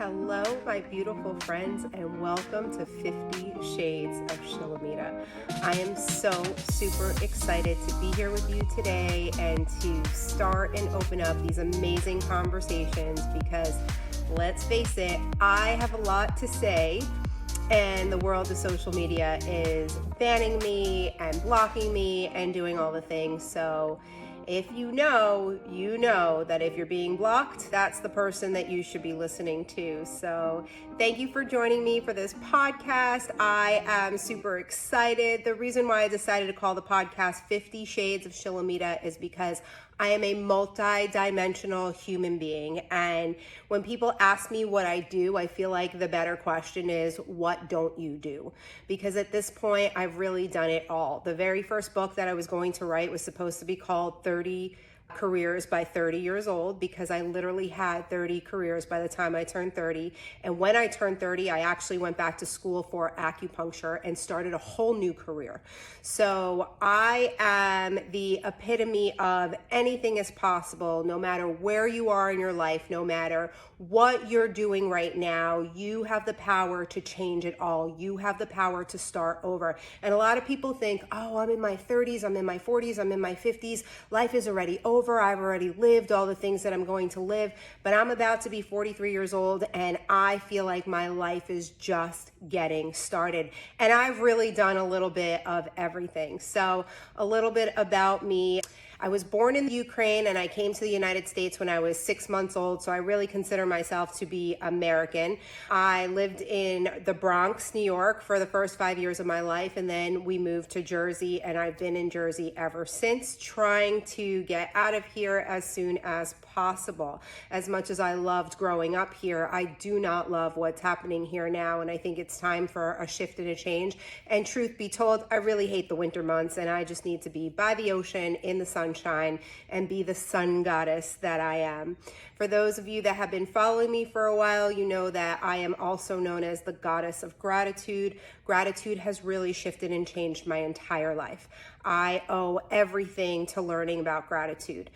Hello, my beautiful friends, and welcome to 50 Shades of Shilamida. I am so super excited to be here with you today and to start and open up these amazing conversations because, let's face it, I have a lot to say, and the world of social media is banning me and blocking me and doing all the things. So if you know that if you're being blocked, that's the person that you should be listening to. So thank you for joining me for this podcast. I am super excited. The reason why I decided to call the podcast 50 Shades of Shilamida is because I am a multi-dimensional human being. And when people ask me what I do, I feel like the better question is, what don't you do? Because at this point, I've really done it all. The very first book that I was going to write was supposed to be called 30 Careers by 30 years old, because I literally had 30 careers by the time I turned 30. And when I turned 30, I actually went back to school for acupuncture and started a whole new career. So I am the epitome of anything is possible, no matter where you are in your life, no matter what you're doing right now, you have the power to change it all. You have the power to start over. And a lot of people think, oh, I'm in my 30s, I'm in my 40s, I'm in my 50s. Life is already over. I've already lived all the things that I'm going to live, but I'm about to be 43 years old and I feel like my life is just getting started. And I've really done a little bit of everything. So a little bit about me. I was born in Ukraine and I came to the United States when I was 6 months old, so I really consider myself to be American. I lived in the Bronx, New York for the first 5 years of my life, and then we moved to Jersey, and I've been in Jersey ever since, trying to get out of here as soon as possible. As much as I loved growing up here, I do not love what's happening here now, and I think it's time for a shift and a change. And truth be told, I really hate the winter months, and I just need to be by the ocean in the sunshine and be the sun goddess that I am. For those of you that have been following me for a while, you know that I am also known as the goddess of gratitude. Gratitude has really shifted and changed my entire life. I owe everything to learning about gratitude.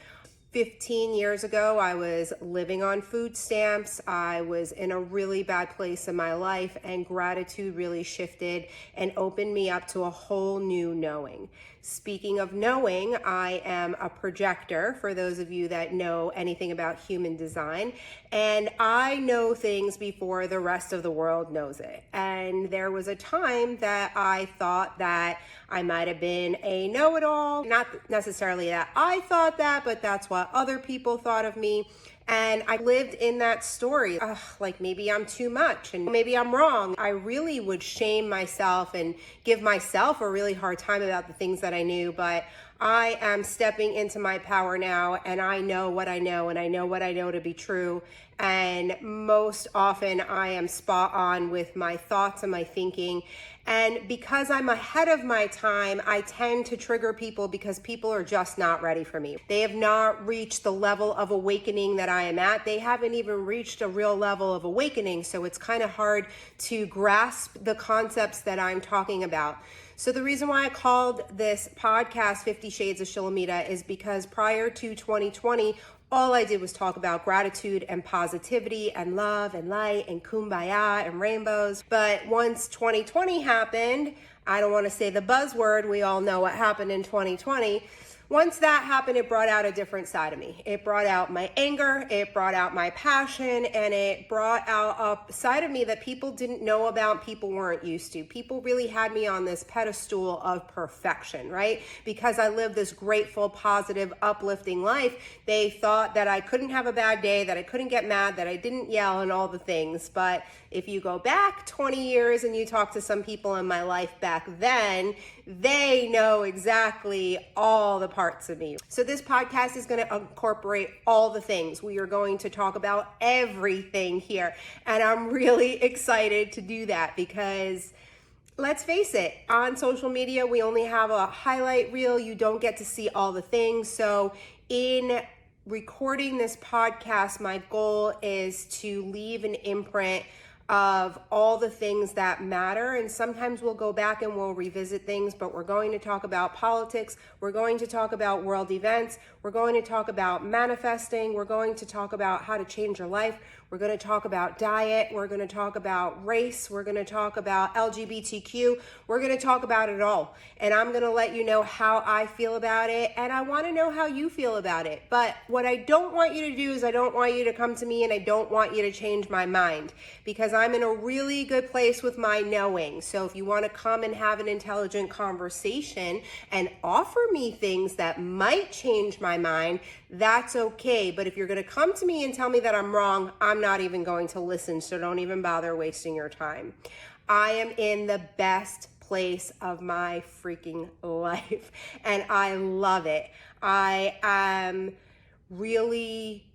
15 years ago, I was living on food stamps. I was in a really bad place in my life, and gratitude really shifted and opened me up to a whole new knowing. Speaking of knowing, I am a projector, for those of you that know anything about human design, and I know things before the rest of the world knows it. And there was a time that I thought that I might have been a know-it-all. Not necessarily that I thought that, but that's what other people thought of me. And I lived in that story, like maybe I'm too much and maybe I'm wrong. I really would shame myself and give myself a really hard time about the things that I knew, but I am stepping into my power now, and I know what I know, and I know what I know to be true. And most often I am spot on with my thoughts and my thinking. And because I'm ahead of my time, I tend to trigger people because people are just not ready for me. They have not reached the level of awakening that I am at. They haven't even reached a real level of awakening. So it's kind of hard to grasp the concepts that I'm talking about. So the reason why I called this podcast 50 Shades of Shilamida is because prior to 2020, all I did was talk about gratitude and positivity and love and light and kumbaya and rainbows. But once 2020 happened, I don't want to say the buzzword, we all know what happened in 2020. Once that happened, it brought out a different side of me. It brought out my anger, it brought out my passion, and it brought out a side of me that people didn't know about, people weren't used to. People really had me on this pedestal of perfection, right? Because I lived this grateful, positive, uplifting life, they thought that I couldn't have a bad day, that I couldn't get mad, that I didn't yell and all the things. But if you go back 20 years and you talk to some people in my life back then, they know exactly all the parts of me. So this podcast is going to incorporate all the things. We are going to talk about everything here. And I'm really excited to do that because let's face it, on social media, we only have a highlight reel. You don't get to see all the things. So in recording this podcast, my goal is to leave an imprint of all the things that matter. And sometimes we'll go back and we'll revisit things, but we're going to talk about politics. We're going to talk about world events. We're going to talk about manifesting. We're going to talk about how to change your life. We're going to talk about diet. We're going to talk about race. We're going to talk about LGBTQ. We're going to talk about it all. And I'm going to let you know how I feel about it. And I want to know how you feel about it. But what I don't want you to do is I don't want you to come to me and I don't want you to change my mind, because I'm in a really good place with my knowing. So if you want to come and have an intelligent conversation and offer me things that might change my mind, that's okay. But if you're going to come to me and tell me that I'm wrong, I'm not even going to listen. So don't even bother wasting your time. I am in the best place of my freaking life and I love it. I am really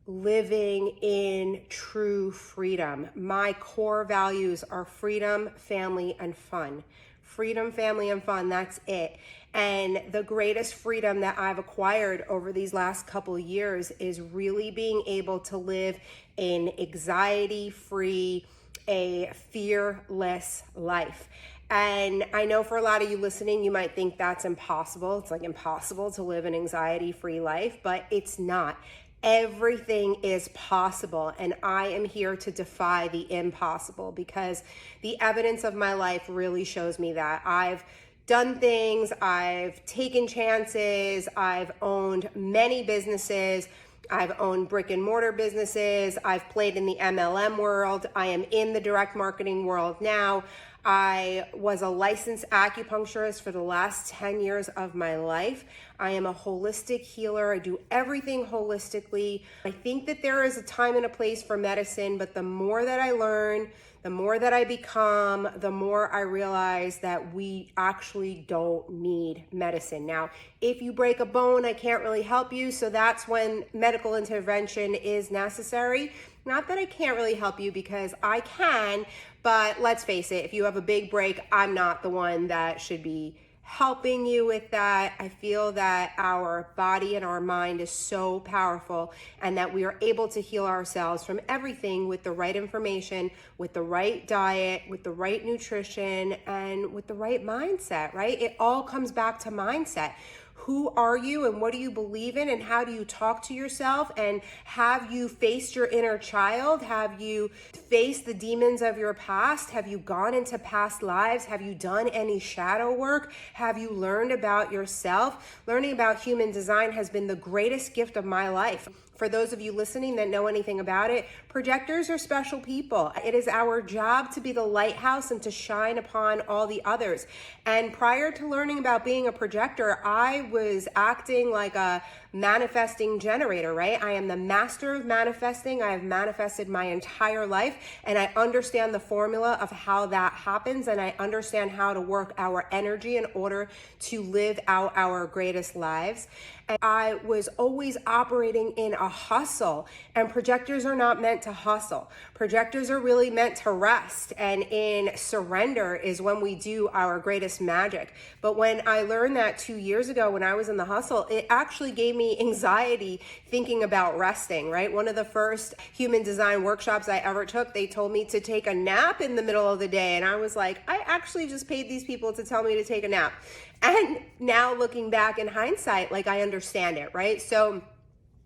living in true freedom. My core values are freedom, family, and fun. Freedom, family, and fun, that's it. And the greatest freedom that I've acquired over these last couple of years is really being able to live an anxiety-free, a fearless life. And I know for a lot of you listening, you might think that's impossible. It's like impossible to live an anxiety-free life, but it's not. Everything is possible, and I am here to defy the impossible because the evidence of my life really shows me that. I've done things, I've taken chances, I've owned many businesses, I've owned brick and mortar businesses, I've played in the MLM world, I am in the direct marketing world now. I was a licensed acupuncturist for the last 10 years of my life. I am a holistic healer. I do everything holistically. I think that there is a time and a place for medicine, but the more that I learn, the more that I become, the more I realize that we actually don't need medicine. Now, if you break a bone, I can't really help you, so that's when medical intervention is necessary. Not that I can't really help you, because I can, but let's face it, if you have a big break, I'm not the one that should be helping you with that. I feel that our body and our mind is so powerful, and that we are able to heal ourselves from everything with the right information, with the right diet, with the right nutrition, and with the right mindset, right? It all comes back to mindset. Who are you and what do you believe in, and how do you talk to yourself? And have you faced your inner child? Have you faced the demons of your past? Have you gone into past lives? Have you done any shadow work? Have you learned about yourself? Learning about human design has been the greatest gift of my life. For those of you listening that know anything about it, projectors are special people. It is our job to be the lighthouse and to shine upon all the others. And prior to learning about being a projector, I was acting like a manifesting generator, right? I am the master of manifesting. I have manifested my entire life, and I understand the formula of how that happens, and I understand how to work our energy in order to live out our greatest lives. And I was always operating in a hustle, and projectors are not meant to hustle. Projectors are really meant to rest, and in surrender is when we do our greatest magic. But when I learned that 2 years ago when I was in the hustle, it actually gave me anxiety thinking about resting, right? One of the first human design workshops I ever took, they told me to take a nap in the middle of the day, and I was like, I actually just paid these people to tell me to take a nap. And now looking back in hindsight, like, I understand it, right? So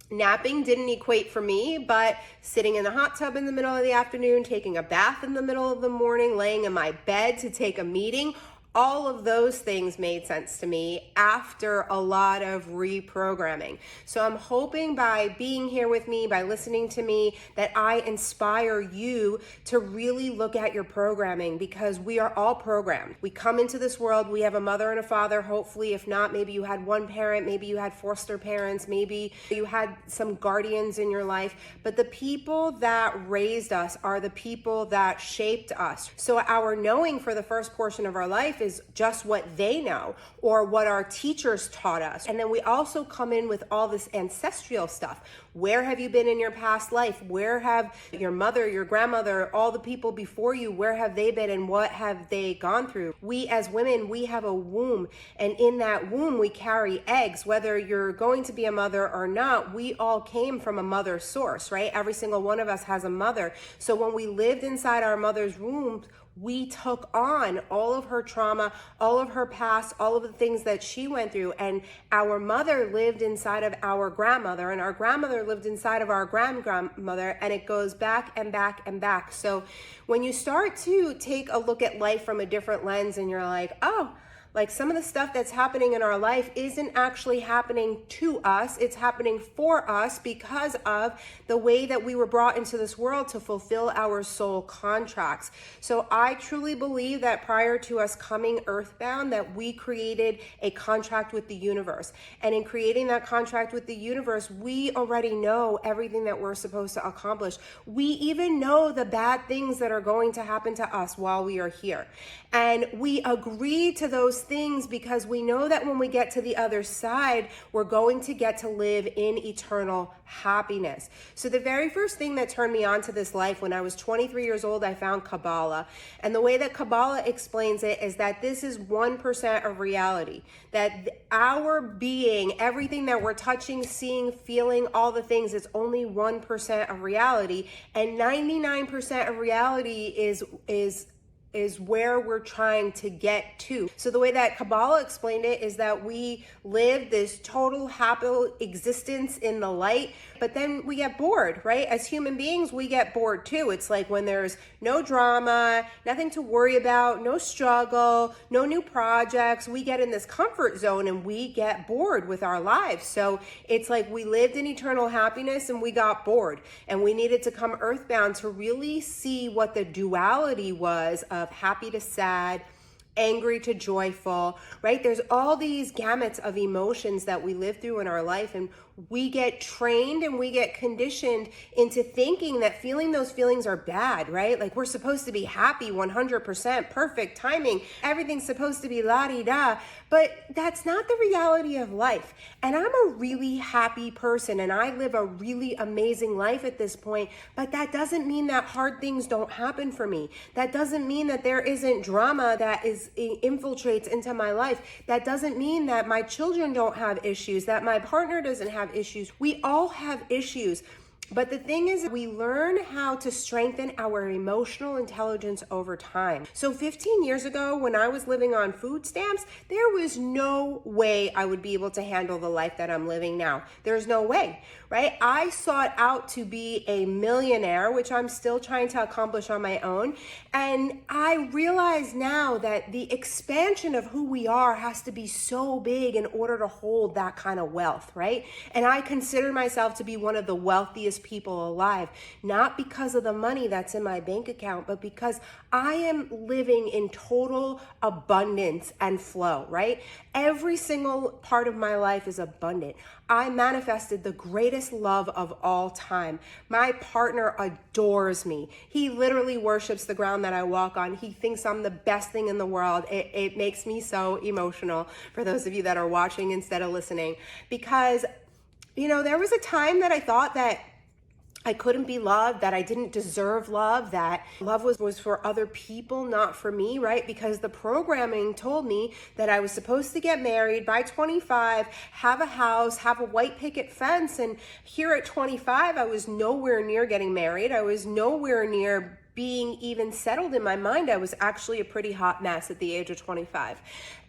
napping didn't equate for me, but sitting in the hot tub in the middle of the afternoon, taking a bath in the middle of the morning, laying in my bed to take a meeting, all of those things made sense to me after a lot of reprogramming. So I'm hoping by being here with me, by listening to me, that I inspire you to really look at your programming, because we are all programmed. We come into this world, we have a mother and a father, hopefully. If not, maybe you had one parent, maybe you had foster parents, maybe you had some guardians in your life. But the people that raised us are the people that shaped us. So our knowing for the first portion of our life is just what they know or what our teachers taught us. And then we also come in with all this ancestral stuff. Where have you been in your past life? Where have your mother, your grandmother, all the people before you, where have they been and what have they gone through? We as women, we have a womb, and in that womb we carry eggs. Whether you're going to be a mother or not, we all came from a mother source, right? Every single one of us has a mother. So when we lived inside our mother's womb, we took on all of her trauma, all of her past, all of the things that she went through. And our mother lived inside of our grandmother, and our grandmother lived inside of our grandmother, and it goes back and back and back. So when you start to take a look at life from a different lens and you're like, oh, like some of the stuff that's happening in our life isn't actually happening to us. It's happening for us because of the way that we were brought into this world to fulfill our soul contracts. So I truly believe that prior to us coming earthbound, that we created a contract with the universe. And in creating that contract with the universe, we already know everything that we're supposed to accomplish. We even know the bad things that are going to happen to us while we are here. And we agree to those things because we know that when we get to the other side, we're going to get to live in eternal happiness. So the very first thing that turned me on to this life, when I was 23 years old, I found Kabbalah. And the way that Kabbalah explains it is that this is 1% of reality. That our being, everything that we're touching, seeing, feeling, all the things, it's only 1% of reality. And 99% of reality is where we're trying to get to. So the way that Kabbalah explained it is that we live this total happy existence in the light, but then we get bored, right? As human beings, we get bored too. It's like when there's no drama, nothing to worry about, no struggle, no new projects, we get in this comfort zone and we get bored with our lives. So it's like we lived in eternal happiness and we got bored, and we needed to come earthbound to really see what the duality was of happy to sad, angry to joyful, right? There's all these gamuts of emotions that we live through in our life, and we get trained and we get conditioned into thinking that feeling those feelings are bad, right? Like we're supposed to be happy 100%, perfect timing, everything's supposed to be la-di-da, but that's not the reality of life. And I'm a really happy person and I live a really amazing life at this point, but that doesn't mean that hard things don't happen for me. That doesn't mean that there isn't drama that infiltrates into my life. That doesn't mean that my children don't have issues, that my partner doesn't have issues. We all have issues. But the thing is, we learn how to strengthen our emotional intelligence over time. So 15 years ago, when I was living on food stamps, there was no way I would be able to handle the life that I'm living now. There's no way, right? I sought out to be a millionaire, which I'm still trying to accomplish on my own. And I realize now that the expansion of who we are has to be so big in order to hold that kind of wealth, right? And I consider myself to be one of the wealthiest people alive, not because of the money that's in my bank account, but because I am living in total abundance and flow, right? Every single part of my life is abundant. I manifested the greatest love of all time. My partner adores me. He literally worships the ground that I walk on. He thinks I'm the best thing in the world. It makes me so emotional, for those of you that are watching instead of listening, because, you know, there was a time that I thought that I couldn't be loved, that I didn't deserve love, that love was for other people, not for me, right? Because the programming told me that I was supposed to get married by 25, have a house, have a white picket fence. And here at 25, I was nowhere near getting married. I was nowhere near being even settled in my mind. I was actually a pretty hot mess at the age of 25.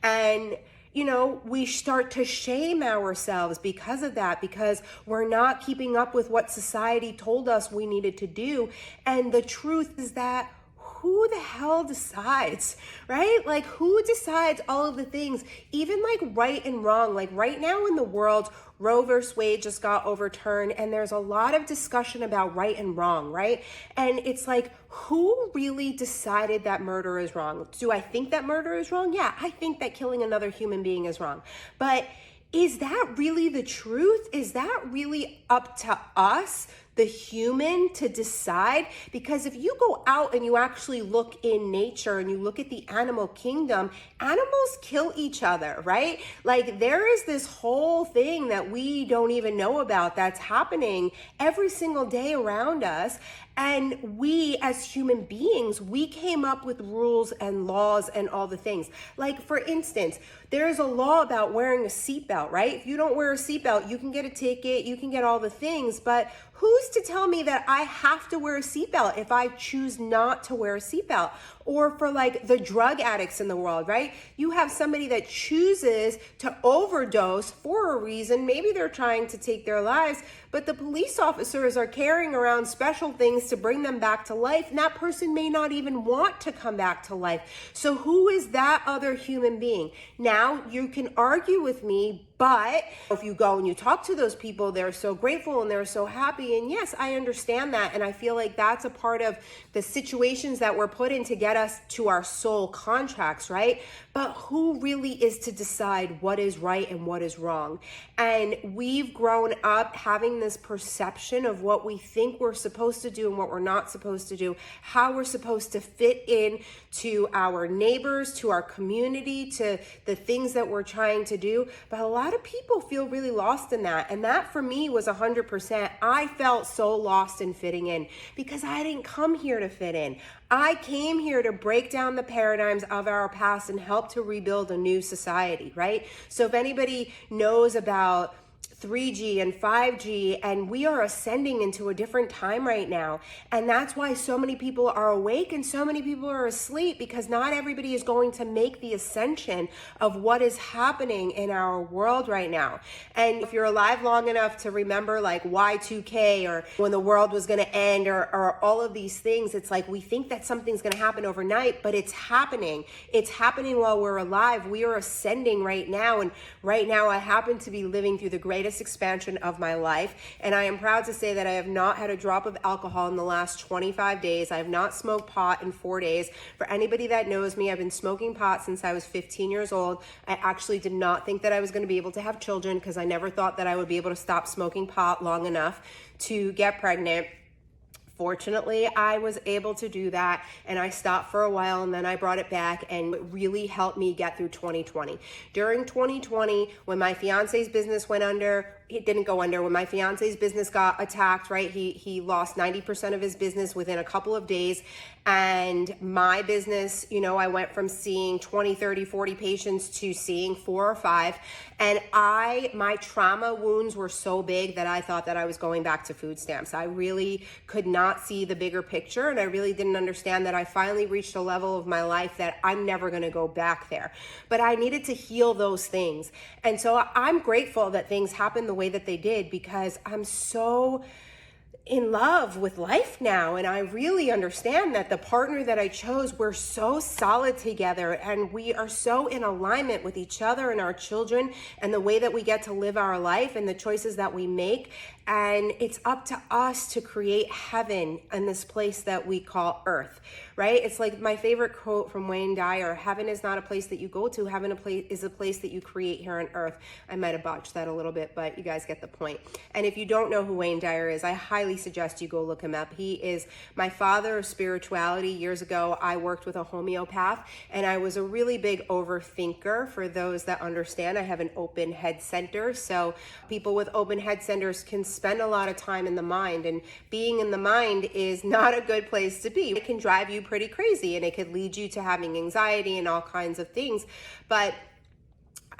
And you know, we start to shame ourselves because of that, because we're not keeping up with what society told us we needed to do. And the truth is that who the hell decides, right? Like who decides all of the things, even like right and wrong? Like right now in the world, Roe versus Wade just got overturned, and there's a lot of discussion about right and wrong, right? And it's like, who really decided that murder is wrong? Do I think that murder is wrong? Yeah, I think that killing another human being is wrong. But is that really the truth? Is that really up to us, the human, to decide? Because if you go out and you actually look in nature and you look at the animal kingdom, animals kill each other, right? Like there is this whole thing that we don't even know about that's happening every single day around us. And we as human beings, we came up with rules and laws and all the things. Like for instance, there is a law about wearing a seatbelt, right? If you don't wear a seatbelt, you can get a ticket, you can get all the things, but Who's to tell me that I have to wear a seatbelt if I choose not to wear a seatbelt? Or for like the drug addicts in the world, right? You have somebody that chooses to overdose for a reason. Maybe they're trying to take their lives, but the police officers are carrying around special things to bring them back to life. And that person may not even want to come back to life. So who is that other human being? Now, you can argue with me, but if you go and you talk to those people, they're so grateful and they're so happy. And yes, I understand that. And I feel like that's a part of the situations that we're put in to get us to our soul contracts, right? But who really is to decide what is right and what is wrong? And we've grown up having this perception of what we think we're supposed to do and what we're not supposed to do, how we're supposed to fit in to our neighbors, to our community, to the things that we're trying to do. But a lot of people feel really lost in that. And that for me was 100%. I felt so lost in fitting in because I didn't come here to fit in. I came here to break down the paradigms of our past and help to rebuild a new society, right? So if anybody knows about 3G and 5G, and we are ascending into a different time right now. And that's why so many people are awake and so many people are asleep, because not everybody is going to make the ascension of what is happening in our world right now. And if you're alive long enough to remember like Y2K or when the world was going to end or all of these things, it's like we think that something's going to happen overnight, but it's happening. It's happening while we're alive. We are ascending right now. And right now I happen to be living through the greatest expansion of my life. And I am proud to say that I have not had a drop of alcohol in the last 25 days. I have not smoked pot in 4 days. For anybody that knows me, I've been smoking pot since I was 15 years old. I actually did not think that I was going to be able to have children because I never thought that I would be able to stop smoking pot long enough to get pregnant. Fortunately, I was able to do that, and I stopped for a while and then I brought it back, and it really helped me get through 2020. During 2020, when my fiance's business went under, it didn't go under, when my fiance's business got attacked, right? He lost 90% of his business within a couple of days. And my business, you know, I went from seeing 20, 30, 40 patients to seeing 4 or 5. And my trauma wounds were so big that I thought that I was going back to food stamps. I really could not see the bigger picture. And I really didn't understand that I finally reached a level of my life that I'm never going to go back there. But I needed to heal those things. And so I'm grateful that things happened the way that they did, because I'm so in love with life now. And I really understand that the partner that I chose, we're so solid together and we are so in alignment with each other and our children and the way that we get to live our life and the choices that we make. And it's up to us to create heaven in this place that we call earth, right? It's like my favorite quote from Wayne Dyer: heaven is not a place that you go to, heaven is a place that you create here on earth. I might have botched that a little bit, but you guys get the point. And if you don't know who Wayne Dyer is, I highly suggest you go look him up. He is my father of spirituality. Years ago, I worked with a homeopath, and I was a really big overthinker. For those that understand, I have an open head center. So people with open head centers can spend a lot of time in the mind, and being in the mind is not a good place to be. It can drive you pretty crazy, and it could lead you to having anxiety and all kinds of things. But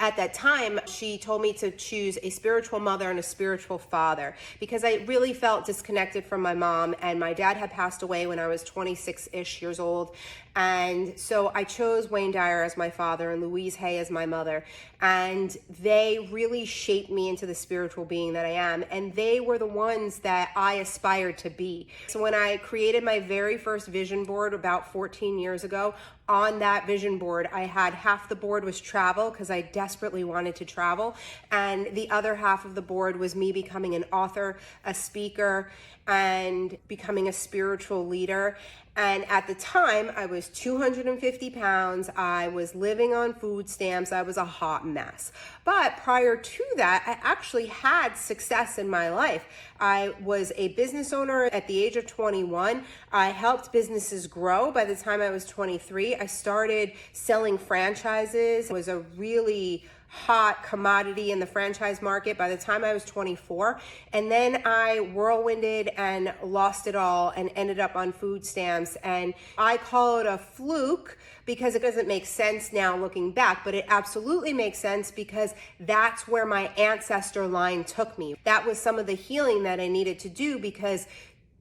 at that time, she told me to choose a spiritual mother and a spiritual father, because I really felt disconnected from my mom, and my dad had passed away when I was 26-ish years old. And so I chose Wayne Dyer as my father and Louise Hay as my mother. And they really shaped me into the spiritual being that I am. And they were the ones that I aspired to be. So when I created my very first vision board about 14 years ago, on that vision board, I had half the board was travel, because I desperately wanted to travel. And the other half of the board was me becoming an author, a speaker, and becoming a spiritual leader. And at the time, I was 250 pounds. I was living on food stamps. I was a hot mess. But prior to that, I actually had success in my life. I was a business owner at the age of 21. I helped businesses grow. By the time I was 23, I started selling franchises. It was a really hot commodity in the franchise market by the time I was 24. And then I whirlwinded and lost it all and ended up on food stamps. And I call it a fluke because it doesn't make sense now looking back, but it absolutely makes sense because that's where my ancestor line took me. That was some of the healing that I needed to do because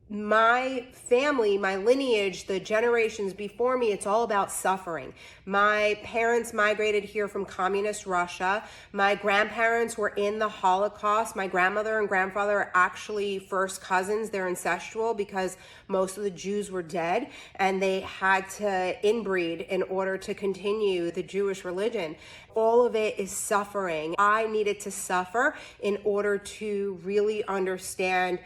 my family, my lineage, the generations before me, it's all about suffering. My parents migrated here from communist Russia. My grandparents were in the Holocaust. My grandmother and grandfather are actually first cousins. They're incestual because most of the Jews were dead and they had to inbreed in order to continue the Jewish religion. All of it is suffering. I needed to suffer in order to really understand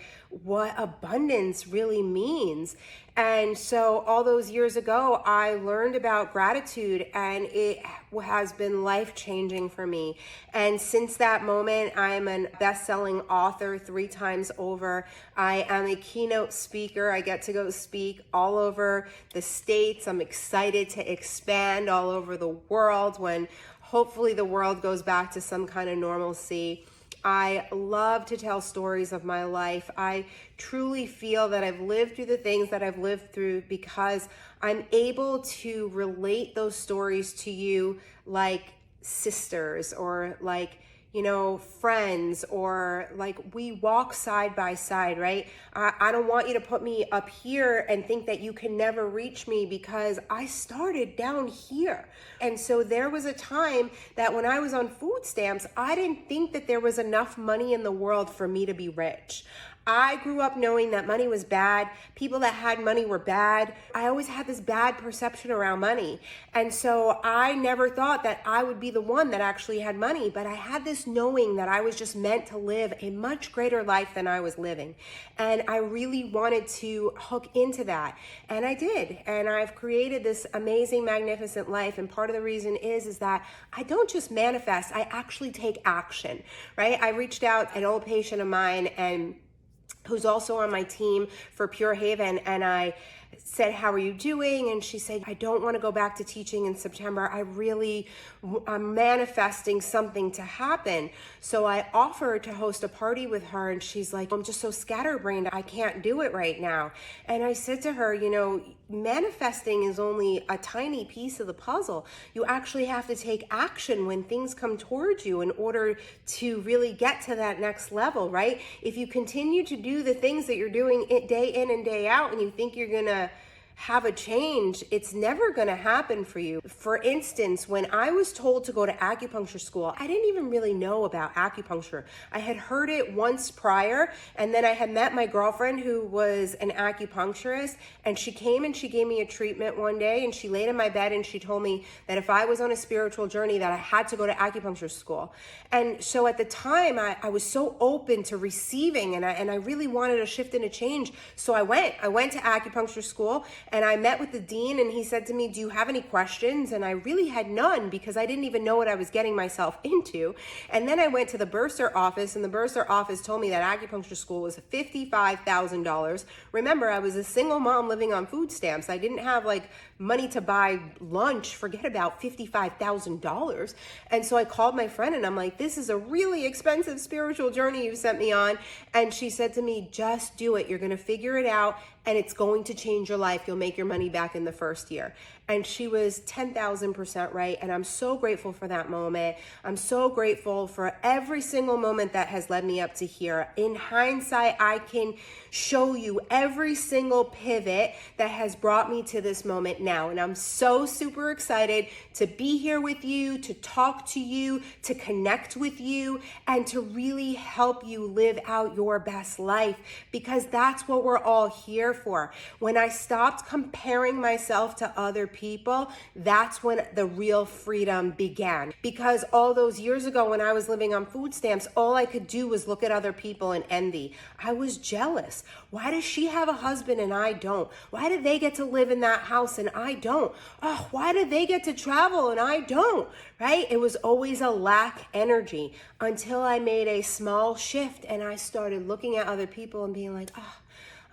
what abundance really means. And so all those years ago, I learned about gratitude and it has been life-changing for me. And since that moment, I am a best-selling author 3 times over. I am a keynote speaker. I get to go speak all over the States. I'm excited to expand all over the world when hopefully the world goes back to some kind of normalcy. I love to tell stories of my life. I truly feel that I've lived through the things that I've lived through because I'm able to relate those stories to you like sisters or like, you know, friends, or like we walk side by side, right? I don't want you to put me up here and think that you can never reach me because I started down here. And so there was a time that when I was on food stamps, I didn't think that there was enough money in the world for me to be rich. I grew up knowing that money was bad. People that had money were bad. I always had this bad perception around money. And so I never thought that I would be the one that actually had money, but I had this knowing that I was just meant to live a much greater life than I was living. And I really wanted to hook into that. And I did. And I've created this amazing, magnificent life. And part of the reason is that I don't just manifest, I actually take action, right? I reached out an old patient of mine and who's also on my team for Pure Haven, and I said, how are you doing? And she said, I don't want to go back to teaching in September. I'm manifesting something to happen. So I offered to host a party with her, and she's like, I'm just so scatterbrained, I can't do it right now. And I said to her, you know, manifesting is only a tiny piece of the puzzle. You actually have to take action when things come towards you in order to really get to that next level, right? If you continue to do the things that you're doing day in and day out and you think you're gonna have a change, it's never going to happen for you. For instance, when I was told to go to acupuncture school, I didn't even really know about acupuncture. I had heard it once prior, and then I had met my girlfriend who was an acupuncturist, and she came and she gave me a treatment one day, and she laid in my bed and she told me that if I was on a spiritual journey that I had to go to acupuncture school. And so at the time, I was so open to receiving, and I really wanted a shift and a change. So I went to acupuncture school, and I met with the dean, and he said to me, do you have any questions? And I really had none because I didn't even know what I was getting myself into. And then I went to the bursar office, and the bursar office told me that acupuncture school was $55,000. Remember, I was a single mom living on food stamps. I didn't have like money to buy lunch, forget about $55,000. And so I called my friend and I'm like, this is a really expensive spiritual journey you sent me on. And she said to me, just do it. You're going to figure it out and it's going to change your life. You'll make your money back in the first year. And she was 10,000% right. And I'm so grateful for that moment. I'm so grateful for every single moment that has led me up to here. In hindsight, I can show you every single pivot that has brought me to this moment now. And I'm so super excited to be here with you, to talk to you, to connect with you, and to really help you live out your best life, because that's what we're all here for. When I stopped comparing myself to other people, that's when the real freedom began. Because all those years ago when I was living on food stamps, all I could do was look at other people and envy. I was jealous. Why does she have a husband and I don't? Why did they get to live in that house and I don't? Oh, why did they get to travel and I don't? Right? It was always a lack energy until I made a small shift and I started looking at other people and being like, oh,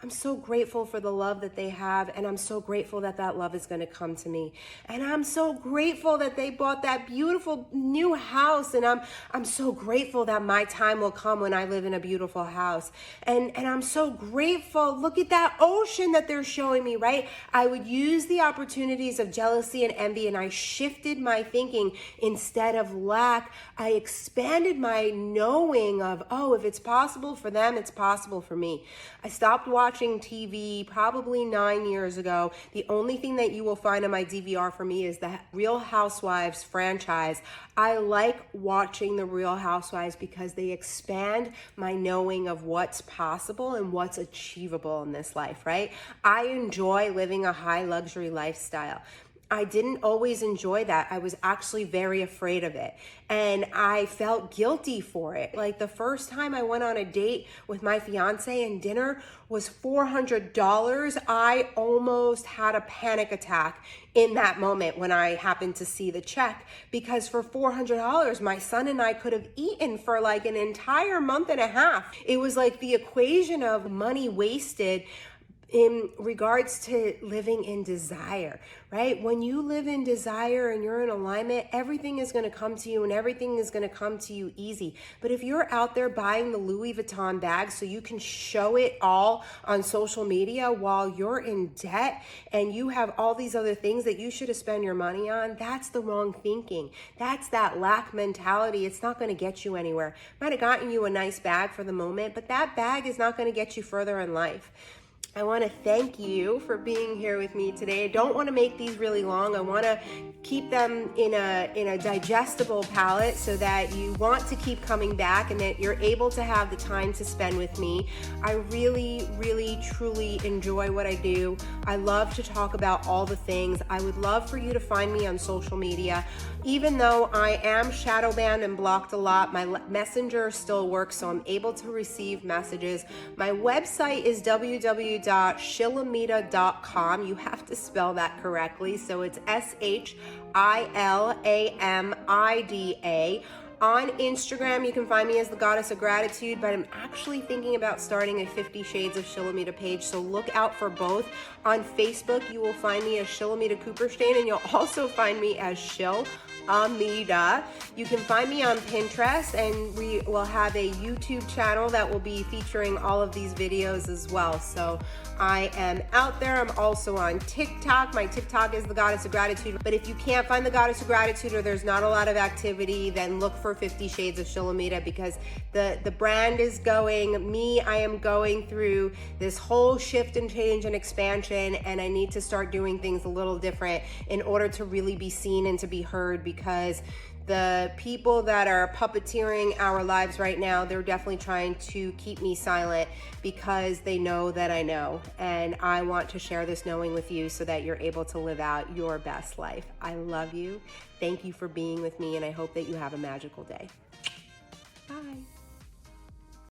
I'm so grateful for the love that they have, and I'm so grateful that that love is going to come to me. And I'm so grateful that they bought that beautiful new house, and I'm so grateful that my time will come when I live in a beautiful house. And I'm so grateful. Look at that ocean that they're showing me, right? I would use the opportunities of jealousy and envy, and I shifted my thinking. Instead of lack, I expanded my knowing of, oh, if it's possible for them, it's possible for me. I stopped watching TV probably 9 years ago. The only thing that you will find on my DVR for me is the Real Housewives franchise. I like watching the Real Housewives because they expand my knowing of what's possible and what's achievable in this life, right? I enjoy living a high luxury lifestyle. I didn't always enjoy that. I was actually very afraid of it. And I felt guilty for it. Like the first time I went on a date with my fiance and dinner was $400. I almost had a panic attack in that moment when I happened to see the check, because for $400, my son and I could have eaten for like an entire month and a half. It was like the equation of money wasted in regards to living in desire, right? When you live in desire and you're in alignment, everything is going to come to you and everything is going to come to you easy. But if you're out there buying the Louis Vuitton bag so you can show it all on social media while you're in debt and you have all these other things that you should have spent your money on, that's the wrong thinking. That's that lack mentality. It's not going to get you anywhere. Might have gotten you a nice bag for the moment, but that bag is not going to get you further in life. I want to thank you for being here with me today. I don't want to make these really long. I want to keep them in a digestible palette so that you want to keep coming back and that you're able to have the time to spend with me. I really, really, truly enjoy what I do. I love to talk about all the things. I would love for you to find me on social media. Even though I am shadow banned and blocked a lot, my messenger still works, so I'm able to receive messages. My website is www.shilamida.com. You have to spell that correctly, so it's SHILAMIDA. On Instagram, you can find me as the Goddess of Gratitude, but I'm actually thinking about starting a 50 Shades of Shilamida page, so look out for both. On Facebook, you will find me as Shilamida Cooperstein, and you'll also find me as Shil Amida. You can find me on Pinterest, and we will have a YouTube channel that will be featuring all of these videos as well. So I am out there. I'm also on TikTok. My TikTok is the Goddess of Gratitude. But if you can't find the Goddess of Gratitude or there's not a lot of activity, then look for 50 Shades of Shilamida, because the brand is going. I am going through this whole shift and change and expansion, and I need to start doing things a little different in order to really be seen and to be heard, because the people that are puppeteering our lives right now, they're definitely trying to keep me silent because they know that I know. And I want to share this knowing with you so that you're able to live out your best life. I love you. Thank you for being with me, and I hope that you have a magical day. Bye.